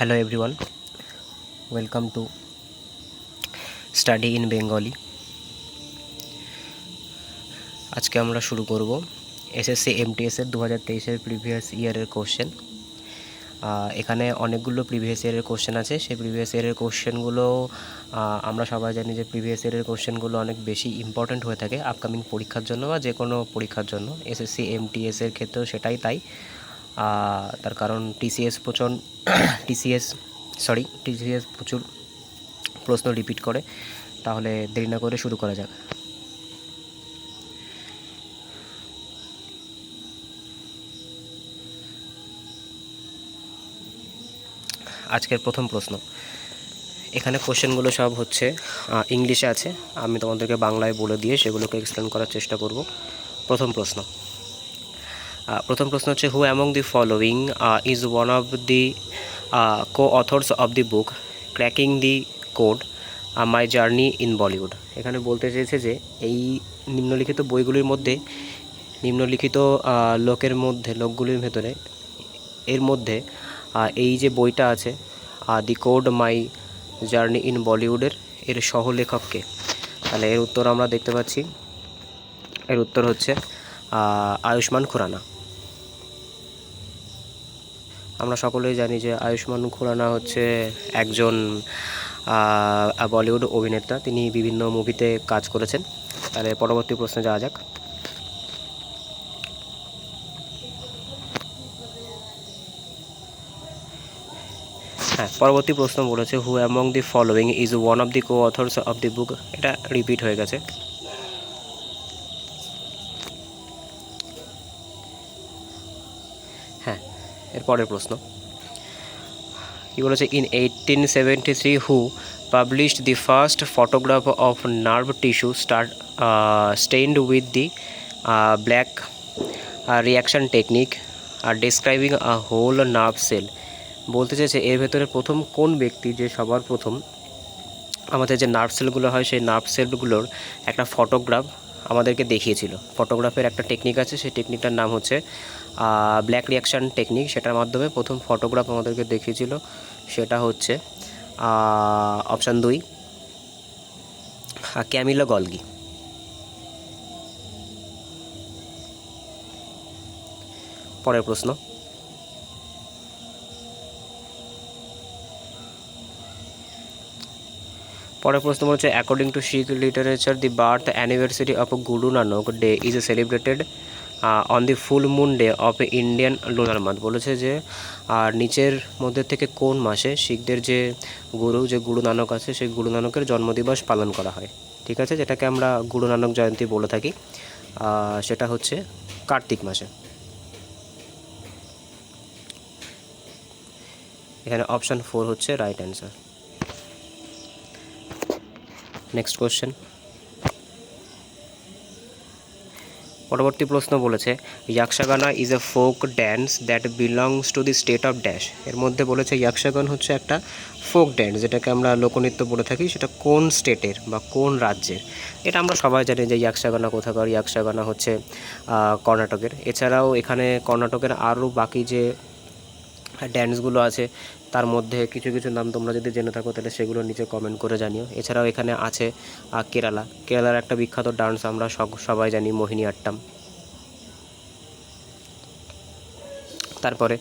Hello everyone, welcome to Study in Bengali। আজকে আমরা শুরু করব এসএসসি এমটিএস এর 2023 এর প্রিভিয়াস ইয়ারের কোশ্চেন। এখানে অনেকগুলো প্রিভিয়াস ইয়ারের কোশ্চেন আছে। সেই প্রিভিয়াস ইয়ারের কোশ্চেনগুলো আমরা সবাই জানি যে প্রিভিয়াস ইয়ারের কোশ্চেনগুলো অনেক বেশি ইম্পর্ট্যান্ট হয়ে থাকে আপকামিং পরীক্ষার জন্য বা যে কোনো পরীক্ষার জন্য। এসএসসি এমটিএস এর ক্ষেত্রেও সেটাই তাই। তার কারণ টিসিএস প্রচুর প্রশ্ন রিপিট করে। তাহলে দেরি না করে শুরু করা যাক। আজকের প্রথম প্রশ্ন, এখানে কোশ্চেনগুলো সব হচ্ছে ইংলিশে আছে। আমি তোমাদেরকে বাংলায় বলে দিয়ে সেগুলোকে এক্সপ্লেন করার চেষ্টা করব। প্রথম প্রশ্ন হচ্ছে, who among the following is one of the co-authors of the book cracking the code my journey in Bollywood. এখানে বলতে চেয়েছে যে এই নিম্নলিখিত বইগুলির মধ্যে নিম্নলিখিত লোকগুলির ভেতরে এর মধ্যে এই যে বইটা আছে দি কোড মাই জার্নি ইন বলিউডের এর সহলেখককে। তাহলে এর উত্তর আমরা দেখতে পাচ্ছি, এর উত্তর হচ্ছে আয়ুষ্মান খুরানা। আমরা সকলেই জানি যে আয়ুষ্মান খুরানা হচ্ছে একজন বলিউড অভিনেতা। তিনি বিভিন্ন মুভিতে কাজ করেছেন। তাহলে পরবর্তী প্রশ্নে যাওয়া যাক। পরবর্তী প্রশ্ন বলেছে, who among the following is one of the co-authors of the book. এটা রিপিট হয়ে গেছে। এর পরের প্রশ্ন কি বলেছে, in 1873 who published the first photograph of nerve tissue stained with the black reaction technique describing a whole nerve cell. বলতে চাইছে এর ভেতরে প্রথম কোন ব্যক্তি যে সবার প্রথম আমাদের যে নার্ভ সেলগুলো হয় সেই নার্ভ সেলগুলোর একটা ফটোগ্রাফ আমাদেরকে দেখিয়েছিল। ফটোগ্রাফের একটা টেকনিক আছে, সেই টেকনিকটার নাম হচ্ছে ব্ল্যাক রিয়াকশান টেকনিক। সেটার মাধ্যমে প্রথম ফটোগ্রাফ আমাদেরকে দেখিয়েছিল, সেটা হচ্ছে অপশান 2 ক্যামিলো গলগি। পরের প্রশ্ন, হচ্ছে, according to Sikh literature the birth anniversary of Guru Nanak day is celebrated on the full moon day of Indian lunar month. বলেছে যে নিচের মধ্যে থেকে কোন মাসে শিখদের যে গুরু নানক আছে সেই গুরু নানকের জন্মদিবস পালন করা হয়। ঠিক আছে, যেটাকে আমরা গুরু নানক জয়ন্তী বলে থাকি, সেটা হচ্ছে কার্তিক মাসে। এখানে অপশান 4 হচ্ছে রাইট অ্যান্সার। নেক্সট কোশ্চেন, পরবর্তী প্রশ্ন বলেছে, Yakshagana is a folk dance that belongs to the state of dash. এর মধ্যে বলেছে ইয়াকশাগান হচ্ছে একটা ফোক ড্যান্স, যেটাকে আমরা লোকনৃত্য বলে থাকি, সেটা কোন স্টেটের বা কোন রাজ্যের। এটা আমরা সবাই জানি যে ইয়াকশাগানা কোথাকার। ইয়াকশাগানা হচ্ছে কর্ণাটকের। এছাড়াও এখানে কর্ণাটকের আরও বাকি যে ড্যান্সগুলো আছে তার মধ্যে কিছু কিছু নাম তোমরা যদি জেনে থাকো তাহলে সেগুলো নিচে কমেন্ট করে জানিও। এছাড়াও এখানে আছে কেরালার একটা বিখ্যাত ডান্স আমরা সবাই জানি, মোহিনী আট্টাম। তারপরে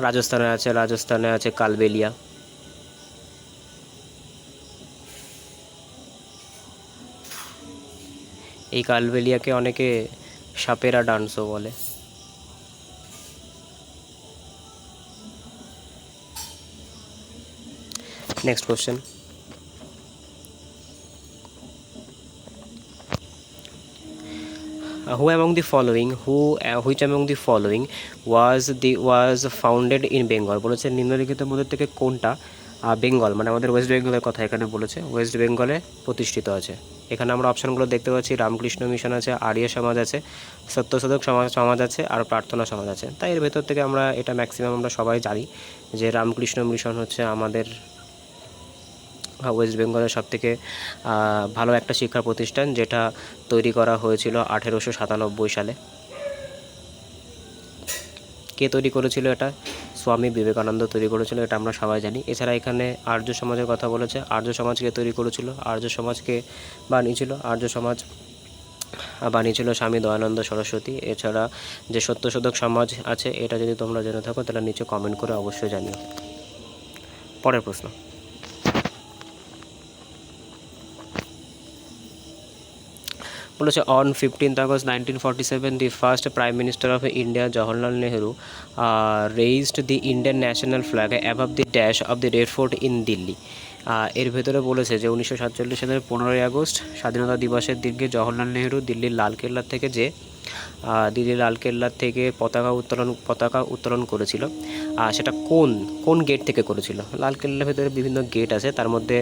রাজস্থানে আছে কালবেলিয়া। এই কালবেলিয়াকে অনেকে সাপেরা ডান্সও বলে। Next question, which among the following was founded in Bengal। বলেছে নিম্নলিখিতের মধ্যে থেকে কোনটা বেঙ্গল মানে আমাদের ওয়েস্ট বেঙ্গলের কথা এখানে বলেছে, ওয়েস্ট বেঙ্গলে প্রতিষ্ঠিত আছে। এখানে আমরা অপশানগুলো দেখতে পাচ্ছি, রামকৃষ্ণ মিশন আছে, আর্য সমাজ আছে, সত্যশোধক সমাজ আছে, আর প্রার্থনা সমাজ আছে। তাই এর ভেতর থেকে আমরা এটা ম্যাক্সিমাম আমরা সবাই জানি যে রামকৃষ্ণ মিশন হচ্ছে আমাদের ওয়েস্ট বেঙ্গলের সবথেকে ভালো একটা শিক্ষা প্রতিষ্ঠান, যেটা তৈরি করা হয়েছিল 1897 সালে। কে তৈরি করেছিল এটা? স্বামী বিবেকানন্দ তৈরি করেছিল, এটা আমরা সবাই জানি। এছাড়া এখানে আর্য সমাজের কথা বলেছে, আর্য সমাজকে তৈরি করেছিল, আর্য সমাজকে বানিয়েছিল, আর্য সমাজ বানিয়েছিল স্বামী দয়ানন্দ সরস্বতী। এছাড়া যে সত্যশোধক সমাজ আছে, এটা যদি তোমরা জেনে থাকো তাহলে নিচে কমেন্ট করে অবশ্যই জানিও। পরের প্রশ্ন, বলেছে on 15th August 1947 the first Prime Minister of India Jawaharlal Nehru raised the Indian national flag above the dash of the Red Fort in Delhi। এর ভেতরে বলেছে যে 1947 সালের 15ই আগস্ট স্বাধীনতা দিবসের দিনকে জওহরলাল নেহরু দিল্লির লালকেল্লা থেকে পতাকা উত্তোলন করেছিল। সেটা কোন গেট থেকে করেছিল? লালকেল্লার ভেতরে বিভিন্ন গেট আছে, তার মধ্যে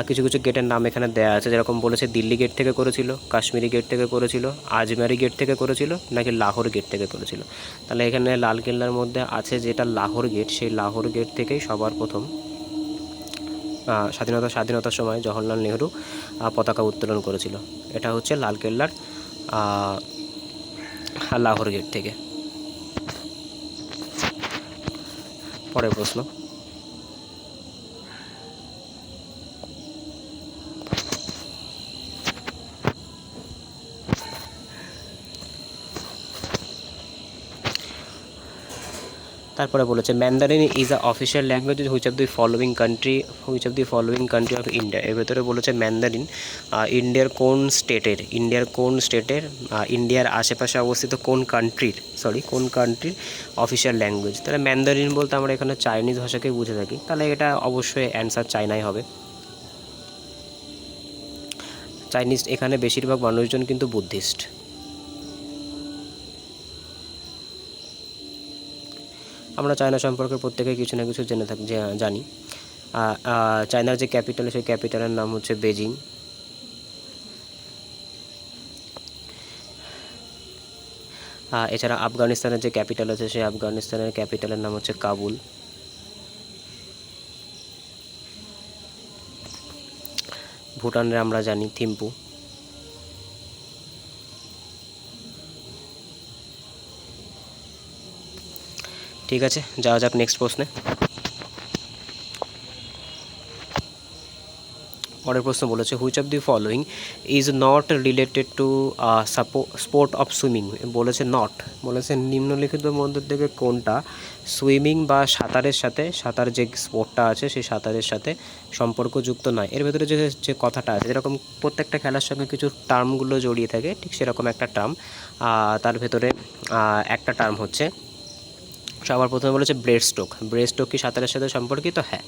কিছু কিছু গেটের নাম এখানে দেওয়া আছে, যেরকম বলেছে দিল্লি গেট থেকে করেছিল, কাশ্মীরি গেট থেকে করেছিল, আজমেরি গেট থেকে করেছিল, নাকি লাহোর গেট থেকে করেছিল। তাহলে এখানে লালকেল্লার মধ্যে আছে যেটা লাহোর গেট, সেই লাহোর গেট থেকেই সবার প্রথম স্বাধীনতার সময় জওহরলাল নেহরু পতাকা উত্তোলন করেছিল। এটা হচ্ছে লালকেল্লার লাহোর গেট থেকে। পরের প্রশ্ন, তারপরে বলেছে Mandarin is a official language which of the following country of India. এর ভেতরে বলেছে ম্যান্ডারিন ইন্ডিয়ার কোন স্টেটের ইন্ডিয়ার আশেপাশে অবস্থিত কোন কান্ট্রির অফিসিয়াল ল্যাঙ্গুয়েজ। তাহলে ম্যান্ডারিন বলতে আমরা এখানে চাইনিজ ভাষাকেই বুঝে থাকি, তাহলে এটা অবশ্যই অ্যান্সার চায়নাই হবে। চাইনিজ, এখানে বেশিরভাগ মানুষজন কিন্তু বুদ্ধিস্ট। আমরা চায়না সম্পর্কে প্রত্যেকে কিছু না কিছু জানি। চায়নার যে ক্যাপিটাল, সেই ক্যাপিটালের নাম হচ্ছে বেজিং। এছাড়া আফগানিস্তানের যে ক্যাপিটাল আছে, সেই আফগানিস্তানের ক্যাপিটালের নাম হচ্ছে কাবুল। ভুটানের আমরা জানি থিম্পু। ঠিক আছে, যাওয়া যাক নেক্সট প্রশ্নে। পরের প্রশ্ন বলেছে which of the following is not related to sport of swimming. বলেছে নিম্নলিখিত মধ্যে থেকে কোনটা সুইমিং বা সাঁতার যে স্পোর্টটা আছে সেই সাঁতারের সাথে সম্পর্কযুক্ত নয়। এর ভেতরে যে কথাটা আছে, যেরকম প্রত্যেকটা খেলার সঙ্গে কিছু টার্মগুলো জড়িয়ে থাকে, ঠিক সেরকম একটা টার্ম, তার ভেতরে একটা টার্ম হচ্ছে, সবার প্রথমে বলেছে ব্রেস্টস্ট্রোক কি সাঁতারের সাথে সম্পর্কিত? হ্যাঁ,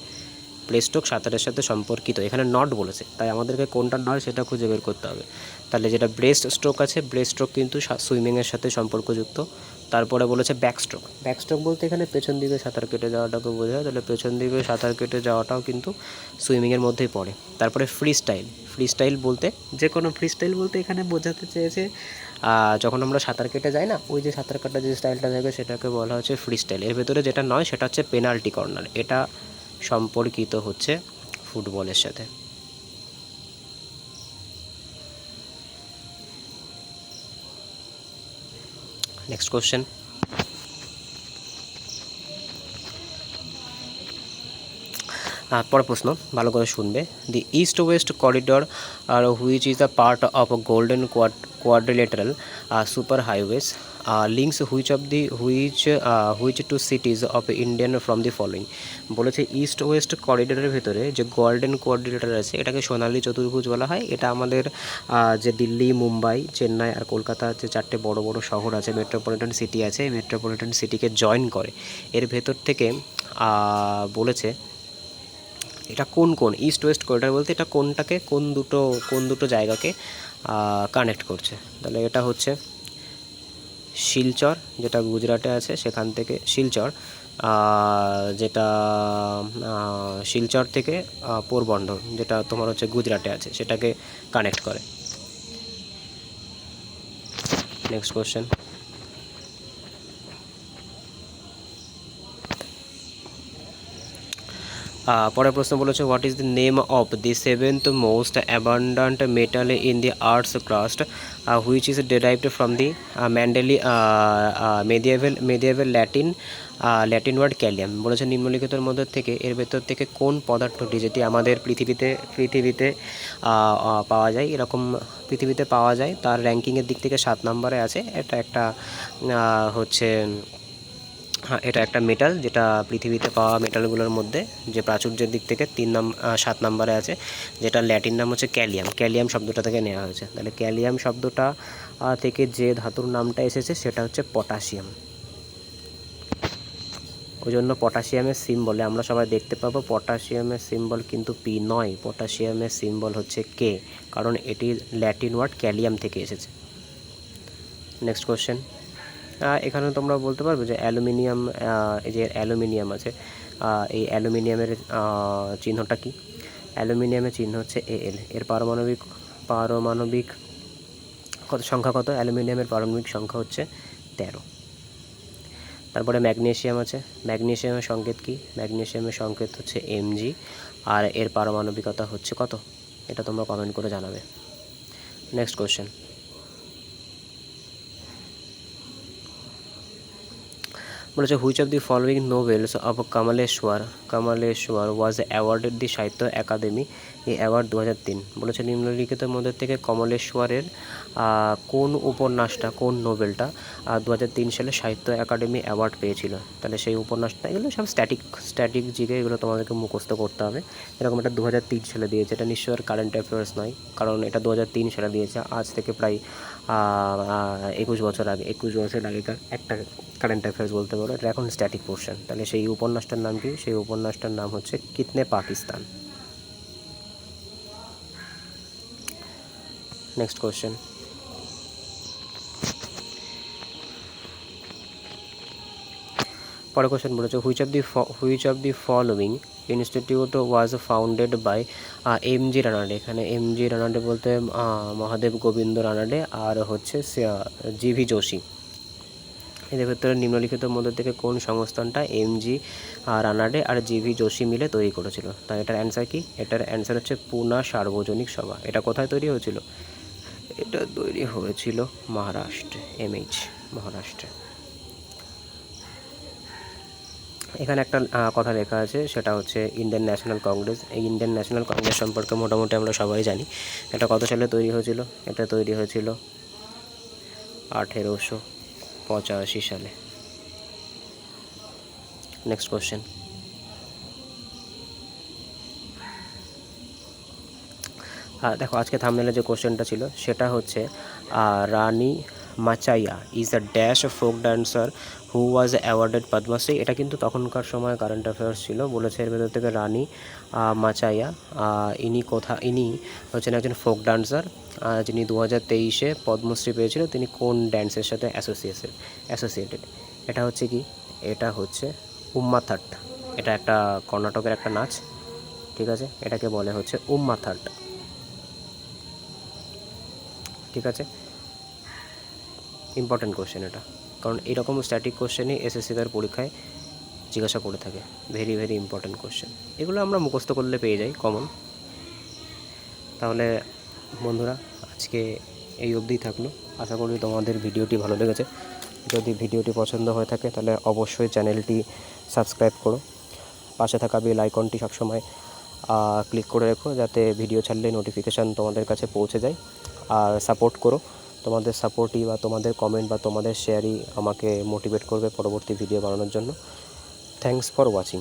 ব্রেস্টস্ট্রোক সাঁতারের সাথে সম্পর্কিত। এখানে নট বলেছে, তাই আমাদেরকে কোনটা নয় সেটা খুঁজে বের করতে হবে। তাহলে যেটা ব্রেস্টস্ট্রোক আছে, ব্রেস্টস্ট্রোক কিন্তু সুইমিংয়ের সাথে সম্পর্কযুক্ত। তারপরে বলেছে ব্যাকস্ট্রোক বলতে এখানে পেছন দিকে সাঁতার কেটে যাওয়াটাকে বোঝায়, তাহলে পেছন দিকে সাঁতার কেটে যাওয়াটাও কিন্তু সুইমিংয়ের মধ্যেই পড়ে। তারপরে ফ্রিস্টাইল বলতে এখানে বোঝাতে চেয়েছে যখন আমরা সাঁতার কেটে যাই না, ওই যে সাঁতার কাটার যে স্টাইলটা থাকে সেটাকে বলা হচ্ছে ফ্রিস্টাইল। এর ভেতরে যেটা নয় সেটা হচ্ছে পেনাল্টি কর্নার, এটা সম্পর্কিত হচ্ছে ফুটবলের সাথে। নেক্সট কোশ্চেন, পরের প্রশ্ন ভালো করে শুনবে। The east west corridor which is the part of golden quadrilateral super highways links which two cities of Indian from the following. বলেছে ইস্ট ওয়েস্ট করিডোরের ভেতরে যে গোল্ডেন কোয়াড্রিলেটার আছে, এটাকে সোনালী চতুর্ভুজ বলা হয়। এটা আমাদের যে দিল্লি, মুম্বাই, চেন্নাই আর কলকাতা যে চারটে বড় বড় শহর আছে, মেট্রোপলিটন সিটি আছে, এই মেট্রোপলিটন সিটিকে জয়েন করে। এর ভেতর থেকে বলেছে এটা কোন ইস্ট ওয়েস্ট করিডোর বলতে এটা কোন দুটো জায়গাকে কানেক্ট করছে। তাহলে এটা হচ্ছে শিলচর, যেটা গুজরাটে আছে, সেখান থেকে শিলচর থেকে পোরবন্দর, যেটা তোমার হচ্ছে গুজরাটে আছে, সেটাকে কানেক্ট করে। নেক্সট কোশ্চেন, পরের প্রশ্ন বলেছে what is the name of the seventh most abundant metal in the earth's crust which is derived from the medieval Latin word kalium. বলেছে নিম্নলিখিতের মধ্যে থেকে এর ভেতর থেকে কোন পদার্থটি যেটি আমাদের পৃথিবীতে পাওয়া যায়, এরকম পৃথিবীতে পাওয়া যায়, তার র্যাঙ্কিংয়ের দিক থেকে 7 নম্বরে আছে। এটা একটা এটা একটা মেটাল যেটা পৃথিবীতে পাওয়া মেটালগুলোর মধ্যে যে প্রাচুর্যের দিক থেকে 7 নম্বরে আছে, যেটা ল্যাটিন নাম হচ্ছে ক্যালিয়াম। ক্যালিয়াম শব্দটা থেকে নেওয়া হয়েছে। তাহলে ক্যালিয়াম শব্দটা থেকে যে ধাতুর নামটা এসেছে সেটা হচ্ছে পটাশিয়াম। ওই জন্য পটাশিয়ামের সিম্বলে আমরা সবাই দেখতে পাবো পটাশিয়ামের সিম্বল কিন্তু পি নয়, পটাশিয়ামের সিম্বল হচ্ছে কে, কারণ এটি ল্যাটিন ওয়ার্ড ক্যালিয়াম থেকে এসেছে। নেক্সট কোশ্চেন, এখানে তোমরা বলতে পারবে যে অ্যালুমিনিয়াম, এই যে অ্যালুমিনিয়াম আছে, এই অ্যালুমিনিয়ামের চিহ্নটা কি? অ্যালুমিনিয়ামের চিহ্ন হচ্ছে এল। এর পারমাণবিক সংখ্যা কত? অ্যালুমিনিয়ামের পারমাণবিক সংখ্যা হচ্ছে 13। তারপরে ম্যাগনেসিয়াম আছে, ম্যাগনেসিয়ামের সংকেত কি? ম্যাগনেসিয়ামের সংকেত হচ্ছে Mg, আর এর পারমাণবিকতা হচ্ছে কত? এটা তোমরা কমেন্ট করে জানাবে। নেক্সট কোশ্চেন, বলেছে which of the following novels of Kamaleshwar was awarded the Sahitya Akademi এই অ্যাওয়ার্ড 2003। বলেছে নিম্নলিখিতের মধ্যে থেকে কমলেশ্বরের কোন উপন্যাসটা, কোন নোবেলটা 2003 সালে সাহিত্য একাডেমি অ্যাওয়ার্ড পেয়েছিল? তাহলে সেই উপন্যাসটা, এগুলো সব স্ট্যাটিক জিকে, এগুলো তোমাদেরকে মুখস্থ করতে হবে। এরকম একটা 2003 সালে দিয়েছে, এটা নিশ্চয়ই আর কারেন্ট অ্যাফেয়ার্স নয়, কারণ এটা 2003 সালে দিয়েছে। আজ থেকে প্রায় 21 বছর আগেকার একটা কারেন্ট অ্যাফেয়ার্স বলতে পারো। এটা এখন স্ট্যাটিক পোর্শন। তাহলে সেই উপন্যাসটার নাম কি? সেই উপন্যাসটার নাম হচ্ছে কিতনে পাকিস্তান। নেক্সট কোশ্চেন, পরের কোশ্চেন বলেছে which of the following institute was founded by M G Ranade. এখানে এমজি রানাডে বলতে মহাদেব গোবিন্দ রানাডে আর হচ্ছে জিভি যোশী। এদের ভেতরে নিম্নলিখিতের মধ্যে থেকে কোন সংস্থানটা এমজি রানাডে আর জিভি যোশী মিলে তৈরি করেছিল? তাই এটার অ্যান্সার কি? এটার অ্যান্সার হচ্ছে পুনা সার্বজনিক সভা। এটা কোথায় তৈরি হয়েছিল? এটা তৈরি হয়েছিল মহারাষ্ট্রে, মহারাষ্ট্রে। এখানে একটা কথা লেখা আছে, সেটা হচ্ছে ইন্ডিয়ান ন্যাশনাল কংগ্রেস। এই ইন্ডিয়ান ন্যাশনাল কংগ্রেস সম্পর্কে মোটামুটি আমরা সবাই জানি। এটা কত সালে তৈরি হয়েছিল? এটা তৈরি হয়েছিল 1885 সালে। নেক্সট কোশ্চেন, দেখো আজকে থাম্বনেলে যে কোশ্চেনটা ছিল সেটা হচ্ছে Rani Machaiah is the dash folk dancer who was awarded Padma Shri. এটা কিন্তু তখনকার সময় কারেন্ট অ্যাফেয়ার্স ছিল। বলেছে এর ভেতর থেকে রানী মাচাইয়া ইনি হচ্ছেন একজন ফোক ডান্সার যিনি 2023-এ পদ্মশ্রী পেয়েছিল। তিনি কোন ড্যান্সের সাথে অ্যাসোসিয়েটেড? এটা হচ্ছে কি? এটা হচ্ছে উম্মাথাট। এটা একটা কর্ণাটকের একটা নাচ, ঠিক আছে? এটাকে বলে হচ্ছে উম্মাথাট, ঠিক আছে? ইম্পর্টেন্ট কোশ্চেন এটা, কারণ এরকম স্ট্যাটিক কোশ্চেনই এসএসসিদের পরীক্ষায় জিজ্ঞাসা করে থাকে। Very very important question. এগুলো আমরা মুখস্থ করলে পেয়ে যাই কমন। তাহলে বন্ধুরা আজকে এই অবধিই থাকলো। আশা করি তোমাদের ভিডিওটি ভালো লেগেছে। যদি ভিডিওটি পছন্দ হয়ে থাকে তাহলে অবশ্যই চ্যানেলটি সাবস্ক্রাইব করো। পাশে থাকা বেল আইকনটি সবসময় ক্লিক করে রেখো, যাতে ভিডিও ছাড়লে নোটিফিকেশান তোমাদের কাছে পৌঁছে যায়। আর সাপোর্ট করো। তোমাদের সাপোর্টই বা তোমাদের কমেন্ট বা তোমাদের শেয়ারই আমাকে মোটিভেট করবে পরবর্তী ভিডিও বানানোর জন্য। Thanks for watching.